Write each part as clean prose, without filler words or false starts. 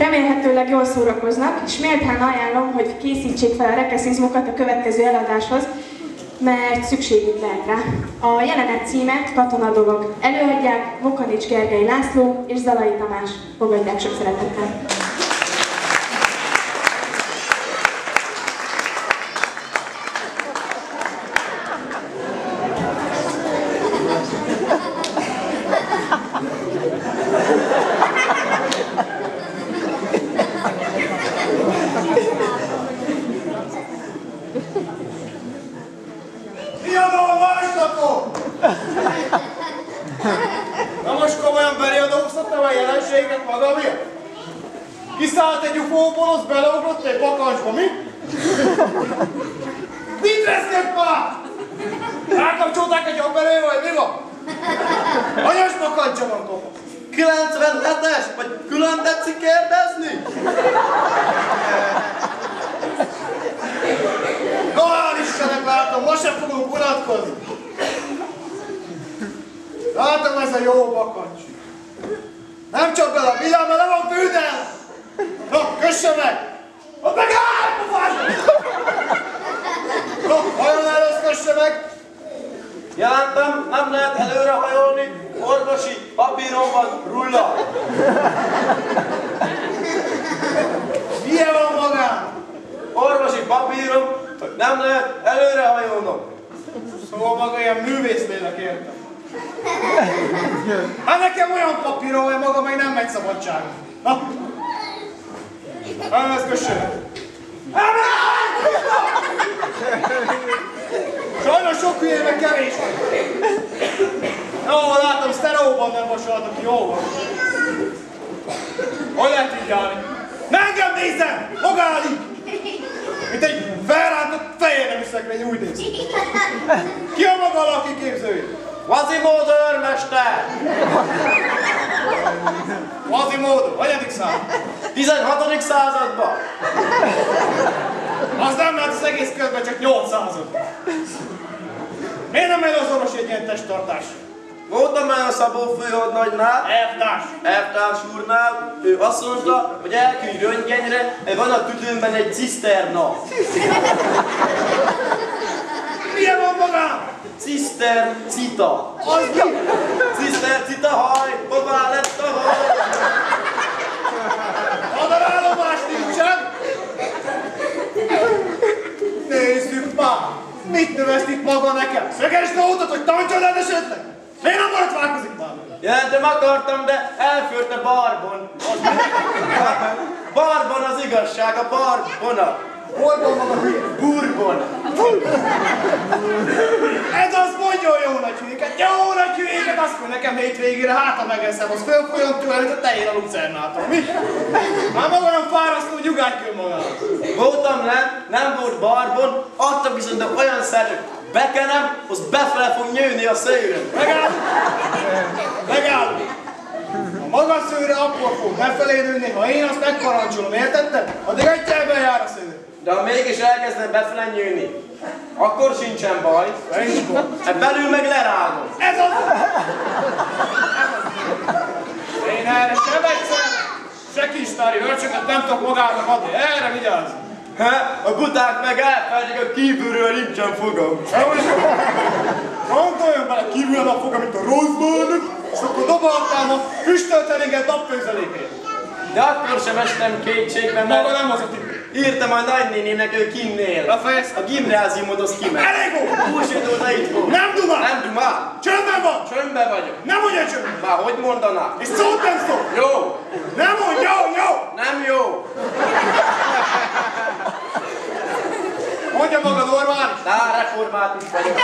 Remélhetőleg jól szórakoznak, és méltán ajánlom, hogy készítsék fel a rekeszizmukat a következő eladáshoz, mert szükségük lehet rá. A jelenet címet Katonadolog. Előadják Vokanics Gergely László és Zalai Tamás. Fogadják sok szeretettel! Na most komolyan beriadóztattam a jelenséget magamért? Kiszállt egy ufóból, az beleugrott egy bakancsba, mi? Mit vesznek már? Rákapcsolták egy aperő, vagy mi van? Anyas bakancsa van, kopasz? 97-es? Vagy külön tetszik kérdezni? No, hál' Istennek látom, most sem fogunk unatkozni. Látom, ez a jó bakancs. Nem csak bele a villám, mert le van bűnel! No, kösse meg! Ott meg áll, pofás! No, hajón előtt kösse meg! Jelentem, nem lehet előre hajolni, orvosi papíron van rulla. Milyen van magán? Orvosi papírom, hogy nem lehet előre hajolnom. Szóval maga ilyen művészlélek értem. Hát nekem olyan papírom, hogy maga meg nem megy szabadságon. Na! Nem ezt kössön! Sajnos sok hülyébe kevés van. Jó, látom, sztereóban nem vasaltak, jó van. Hogy lehet így állni? Ne engem nézzen! Magáll így! Mint egy felrántott fejére viszekvény, úgy néz. Ki a maga lakiképzője? Quasimodo őrmester! Quasimodo, hanyadik szám? 16. században! Az nem lehet az egész közben, csak 800. Miért nem megy az orvos egy ilyen testtartás? Voltam már a Szabó főhadnagynál, elvtárs úrnál, ő azt mondta, hogy elküldj röntgenre, mert van a tüdőmben egy ciszterna. Milyen van magán? Cisztercita. Az mi? Cisztercita haj, hová lett a haj? Madarállomás nincsen? Nézzük már! Mit növesztik maga nekem? Szöges drótot, hogy tancsolod esetleg? Miért nem borotválkozik már? Jelentem akartam, de elfőrte Barbon. Barbon az igazság, a Barbona. Hol van maga hülye? Bourbon. Ez az mondjon jó nagy hülyéket, jó nagy hülyéket, azt mondja nekem hétvégére, hát ha megeszem, az fölfolyom tőle, mint a tején a lucernától, mi? Már maga olyan fárasztó, nyugány kell magához. Voltam nem volt Barbon, adtak viszont olyan szerű, bekenem, az befele fog nyőni a szőröm. Megállunk! A maga szőre akkor fog befelé nőni, ha én azt megparancsolom, értetted? Addig egyelben jár a szőre. De ha mégis elkezdem befele nyőni, akkor sincsen baj. Hát belül meg lerágom. Ez az! Én erre sem egyszer, se kistári hörcsöket nem tudok magának adni, erre vigyázz! A buták meg elfelejtik, a kívülről nincsen fogam. Gondoljon bele, kívül a foga, mint a Rosebud, és akkor dobáltál a füstölteléget napfőzelékét. De akkor sem estem kétségbe, mert Maga nem az a tipp. írtam a nagynénének, ő kinnél. Befejezd? A gimnáziumod az kimegy. Elég volt! Húsvétóta itt volt. Nem dumál! Nem dumál. Csöndben van! Csöndben vagyok. Nem mondja csöndben! Már hogy mondaná? És szót nem szól! Jó. Nem mondj, jó, jó! Nem jó. Mondja maga normális! Á, református vagyok.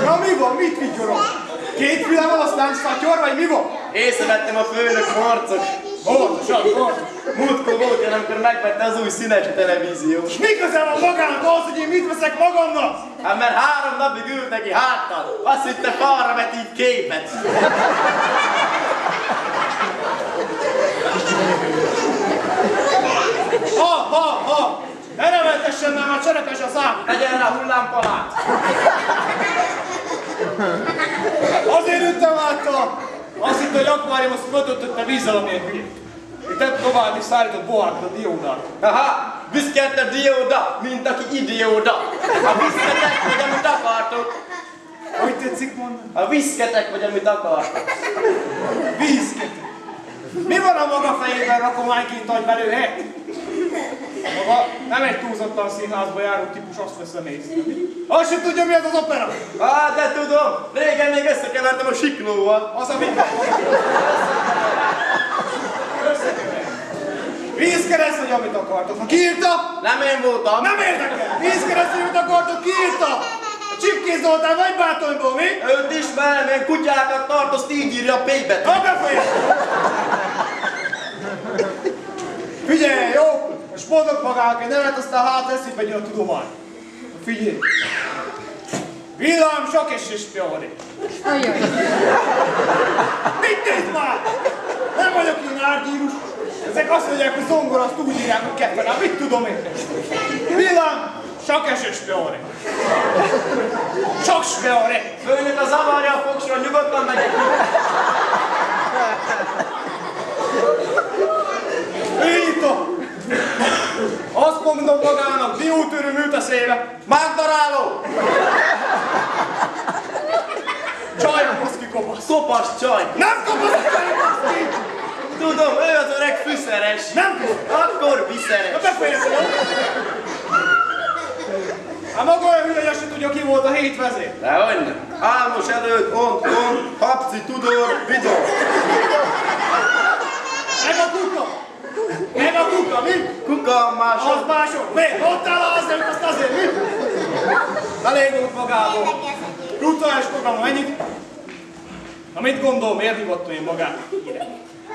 Na mi van? Mit vigyorog? Két füle van, aztán szatyor, vagy mi van? Észrevettem a főnök harcos. Pontosan, pontosan. Múltkor volt olyan, amikor megvette az új színes televízió. És mi közel van magának ahhoz, hogy én mit veszek magamnak? Hát mert 3 napig ült neki háttal. Azt hitte falra vetít képet. Ha! Ne nevetessen, mert már cserepes a szám! Legyen rá hullámpalát. Azért üttem által! Azt hittem, hogy akvárium azt föltöltötte vízzel, amilyen hülye. Itt nem próbált is szállított bohákat a diódát. Aha, viszkette dióda, mint aki idióda. A viszketek vagy, amit akartok. Hogy tetszik mondani? A viszketek vagy, amit akartok. Vízketek. Mi van a maga fejében, rakományként agyvelőhet? Maga nem egy túlzottan színházba járó típus, azt veszem észre. Azt sem tudja, mi az az opera? Á, de tudom, régen még összekevertem a siklóval. Az a mikrofon. Vízkereszt, hogy amit akartok. Ha kiírta? Nem én voltam. Nem érdekel. Vízkereszt, hogy amit akartok, kiírta? A Csipkész Zoltán vagy Bátonyból, mi? Őt ismerem, én kutyákat tart, azt így írja a P betűt. Ha befejezem! Figyelj, jó? Most mondok magának egy nevet, aztán hát eszébe jön a tudomány. Figyelj! Villám, sok és piori. Ajaj. Mit nézd már? Nem vagyok én árgyírus. Ezek azt mondják, hogy zongora, azt úgy írják, hogy kettőre. Mit tudom én? Villám, sok és piori. Sok piori. Főnök, a zavarja a fogsra, nyugodtan megyek. Írta! Azt mondom magának, diótörő ült a széle. Magdaráló! Csajkovszki kopasz. Kopas csaj. Nem kopasz Csajkovszki! Tudom, ő az öreg fűszeres. Nem kopasz. Akkor viszeres. Na befejezem, jó? Hát maga olyan hülye, hogy azt sem tudja, ki volt a 7 vezér. Dehogy nem. Álmos előtt, on, Habci, Tudor, Vidor. Meg a kuka! Meg a kuka, mi? Kuka másod. Az mások. Mi? Ott áll az, nem azt azért, mi? Elég volt magából. Brutális program, mennyit? Na mit gondol, miért hívott én magát?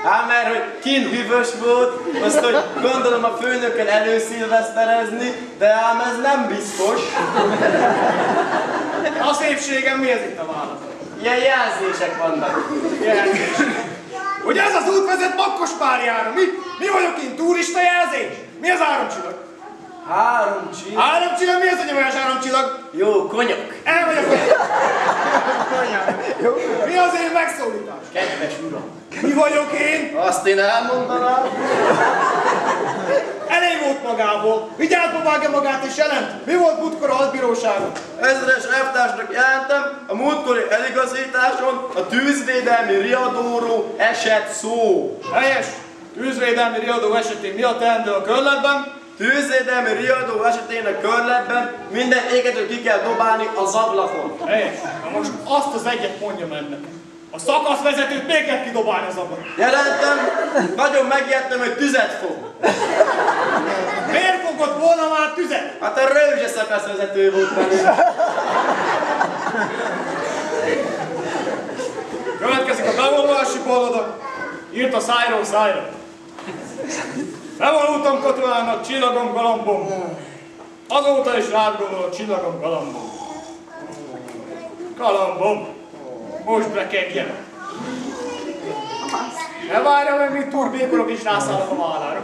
Hát mert hogy kin hűvös volt, azt hogy gondolom a főnökön előszilveszterezni, de ám ez nem biztos. A szépségem, mi ez itt a válasz? Ilyen jelzések vannak. Jelzés. Ugye ez az út vezet Makkospárjára? Mi vagyok én? Turista jelzés? Mi az áramcsillag? 3 csillag. Áramcsillag? Mi az a nyomás áramcsillag? Jó, konyok. Elmegy a Mi az én megszólítás? Kedves uram. Mi vagyok én? Azt én elmondanám. Elég volt magából. Vigyázba vágja magát és jelent. Mi volt múltkor a hadbíróságon? Ezres elvtársnak jelentem, a múltkori eligazításon a tűzvédelmi riadóról esett szó. Helyes. Tűzvédelmi riadó esetén mi a teendő a körletben? Tűzvédelmi riadó esetén a körletben minden égetőt ki kell dobálni az ablakon. Helyes. Na most azt az egyet mondja meg nekem. A szakaszvezetőt még kell kidobálni az ablakon. Jelentem, nagyon megijedtem, hogy tüzet fog. Miért fogott volna már tüzet? Hát a rőzse szakaszvezető volt belőle. Következik a bevonulási bollada. Írt a szájról szájra. Bevonultam katonának, csillagom, galambom. Azóta is rád gondolok, csillagom, galambom. Galambom. Most bekegjem. Ne várjam, hogy még turbékolok és rászállok a vállára.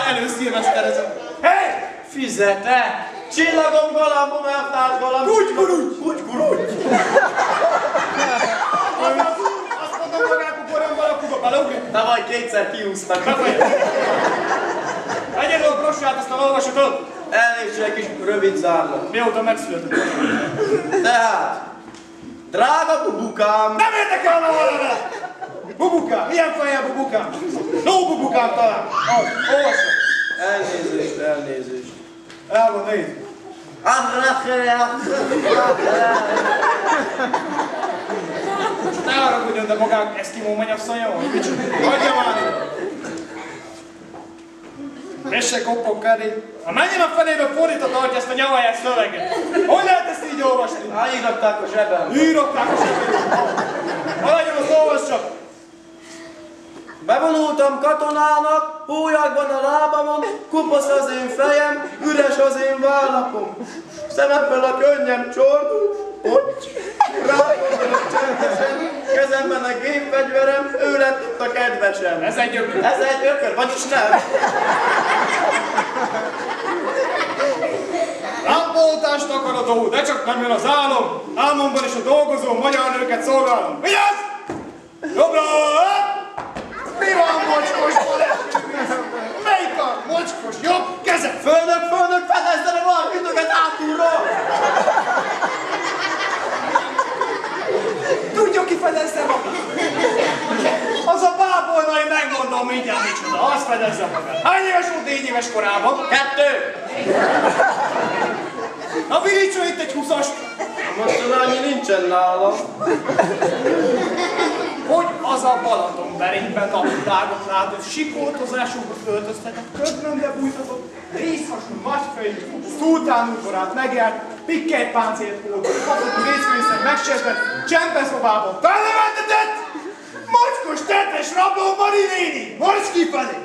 Előszilveszterezem. Hey! Fizete! Csillagom, galambom, elvtárs galambom. Kutygurugy! Kutygurugy! Azt mondom magát, kukorjamban a kuka beleugrik. Tavaly 2-szer kiúztak. Legyen a brossát, aztán olvasatod. Elnézést, egy kis rövid zárlat. Mióta megszületett. Tehát, drága bubukám! Nem érdekel a valami! Bubukám! Milyen fejjel bubukám? No bubukám talán! Olvassa! Elnézést. El van, nézd! Ne haragudjon, de magák eszkimó mennyasszonya van? Hagyja már! Messe koppok elé! Ha menjen a felébe fordítva tartja ezt a nyavajás szöveget! Hogy lehet ezt így olvasni? Hát írották a zsebem. Írották a zsebem! Haladjon, az olvassa! Bevonultam katonának, hólyagban a lábamon, kupasz az én fejem, üres az én vállapom. Szememből a könnyem csordul, ott, rágondolok csendesen, kezemben a gépfegyverem, ő lett itt a kedvesem. Ez egy ökör. Ez egy ökör, vagyis nem. Lámpoltást akarok adó, de csak nem jön az álom. Álmomban is a dolgozó magyar nőket szolgálom. Vigyázz! Jobbra! Mi van, mocskos baleső? Melyik a mocskos? Jobb keze! Főnök, fedezzenek valakitőket átúrról! Tudjuk ki fedezze magát! Az a bábolnai, megmondom mindjárt micsoda, azt fedezze magát. Hány éves volt 4 éves korában? 2! Na virítson itt egy 20-ast! Most annyi nincsen nálam. Hogy az a Balatonberényben napvilágot látott, sikoltozásukba öltöztetett, ködmönbe bújtatott, részhasú nagyfejű, szultán udvarát megjárt, pikkelypáncélt hódott, papotú részfőszer megsértett, csempeszobában felnevetetett! Mocskos tettes rabló Mari néni! Most kifelé!